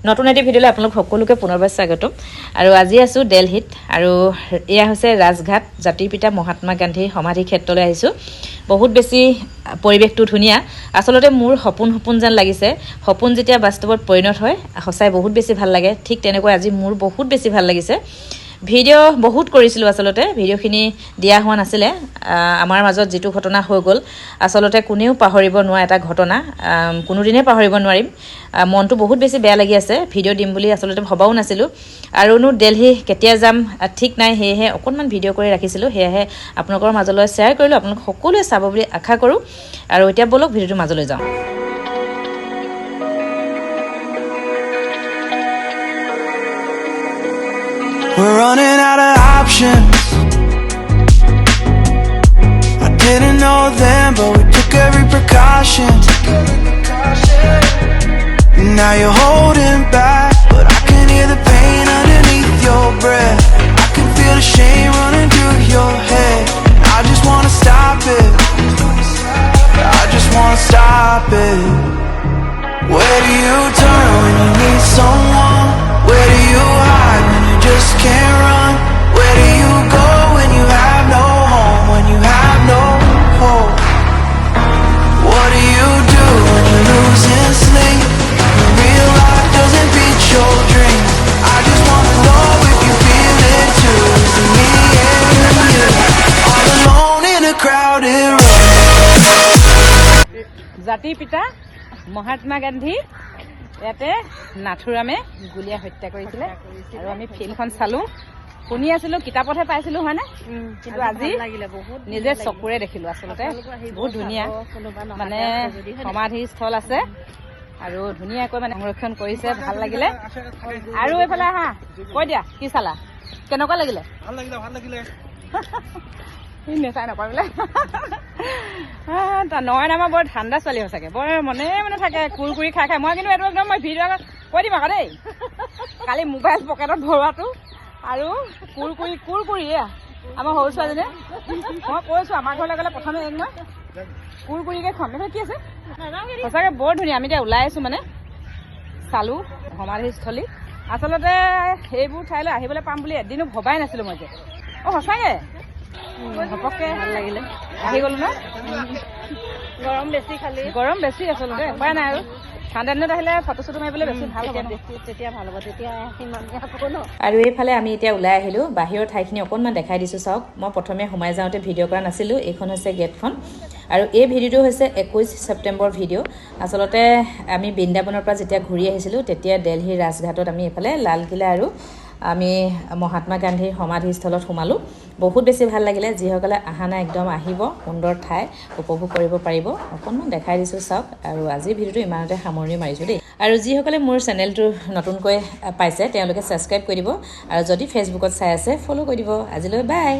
নতুন এটি ভিডিঅ'লৈ আপোনালোক সকলোকে পুনৰবাৰ স্বাগতম আৰু আজি আছো দিল্লীত আৰু এয়া হৈছে ৰাজঘাট জাতিৰ পিতা মহাত্মা গান্ধীৰ সমাধি ক্ষেত্ৰলৈ আহিছো বহুত বেছি পৰিবেশটো ধুনিয়া আসলতে মোৰ সপোন যেন লাগিছে সপোন যেতিয়া বাস্তৱত পৰিণত হয় হসাই বহুত বেছি ভাল লাগে ঠিক তেনেকৈ আজি মোৰ বহুত বেছি ভাল লাগিছে ভিডিও বহুত কৰিছিলো আসলতে ভিডিওখিনি দিয়া হোৱা নাছিলে আমাৰ মাজত যেটো ঘটনা হৈ গল আসলতে কোনেও পাহৰিব নোৱাৰা এটা ঘটনা কোনোদিনে পাহৰিব নোৱাৰিম মনটো বহুত বেছি বেয়া লাগি আছে ভিডিও দিম বুলি আসলতে ভবাও নাছিলো আৰু নো দিল্লী কেতিয়া যাম ঠিক নাই হেহে অকনমান ভিডিও কৰি ৰাখিছিলো হেহে আপোনালোকৰ মাজলৈ শেয়াৰ কৰিলো আপোনালোক সকলোৱে চাব বুলি আশা কৰো আৰু এতিয়া বলক ভিডিওটো মাজলৈ যাওঁ We're running out of options. I didn't know then, but we took every precaution. Now you're holding back, but I can hear the pain underneath your breath. I can feel the shame running through your head. I just wanna stop it. I just wanna stop it. Where do you turn when you need someone? Where do you hide when you just can't run? Where do you go when you have no home? When you have no hope? What do you do when you're losing sleep? When real life doesn't beat your dreams? I just wanna know if you feel it too. Is it me and you? All alone in a crowded room. জাতিৰ পিতা মহাত্মা গান্ধী ইয়াতে নাথুৰামে গুলিয়া হত্যা কৰিছিল আৰু আমি ফিল্মখন চালো শুনি আছিলো কিতাপতহে পাইছিলো হয়নে কিন্তু আজি নিজে চকুৰে দেখিলো আসলতে বহুত ধুনিয়া মানে সমাধি স্থল আছে আৰু ধুনিয়াকৈ মানে সংৰক্ষণ কৰিছে ভাল লাগিলে আৰু এফালে আহা কৈ দিয়া কি চালা কেনেকুৱা লাগিলে ভাল লাগিলে নেচাই নকৰিলে নয়ন আমাৰ বৰ ঠাণ্ডা ছোৱালী সঁচাকে বৰ মনে থাকে কুৰকুৰি খাই মই কিন্তু এইটো একদম মই ভিডিঅ' কৈ দিম আকৌ দেই কালি মোবাইল পকেটত ভৰোৱাটো আৰু কুৰকুৰি আমাৰ সৰু ছোৱালীজনীয়ে মই কৈছো আমাৰ ঘৰলৈ গ'লে প্ৰথমে এক মই কুৰকুৰিকে খুৱাম এইফালে কি আছে সঁচাকে বৰ ধুনীয়া আমি এতিয়া ওলাই আছো মানে চালো সমাধিস্থলী আচলতে সেইবোৰ ঠাইলৈ আহিবলৈ পাম বুলি এদিনো ভবাই নাছিলো মই যে সঁচাকে ঘপককে ভাল লাগিলে আহি গলো ন গৰম বেছি আচলতে উপায় নাই আৰু ঠাণ্ডা দিনত আহিলে ফটো চটো মাৰিবলৈ বেছি ভাল হ'ব তেতিয়া ভাল হ'ব তেতিয়া আৰু এইফালে আমি এতিয়া ওলাই আহিলো বাহিৰৰ ঠাইখিনি অকণমান দেখাই দিছো চাওক মই প্ৰথমে সোমাই যাওঁতে ভিডিঅ' কৰা নাছিলো এইখন হৈছে গেটখন আৰু এই ভিডিঅ'টো হৈছে 21 ছেপ্টেম্বৰ ভিডিঅ' আচলতে আমি বৃন্দাবনৰ পৰা যেতিয়া ঘূৰি আহিছিলো তেতিয়া দিল্লীৰ ৰাজঘাটত আমি এইফালে লালকিল্লা আৰু আমি মহাত্মা গান্ধীৰ সমাধিস্থলত সোমালো বহুত বেছি ভাল লাগিলে যিসকলে আহা নাই একদম আহিব সুন্দৰ ঠাই উপভোগ কৰিব পাৰিব অকণমান দেখাই দিছো চাওক আৰু আজি ভিডিঅ'টো ইমানতে সামৰণি মাৰিছো দেই আৰু যিসকলে মোৰ চেনেলটো নতুনকৈ পাইছে তেওঁলোকে ছাবস্ক্ৰাইব কৰি দিব আৰু যদি ফেচবুকত চাই আছে ফলো কৰি দিব আজিলৈ বাই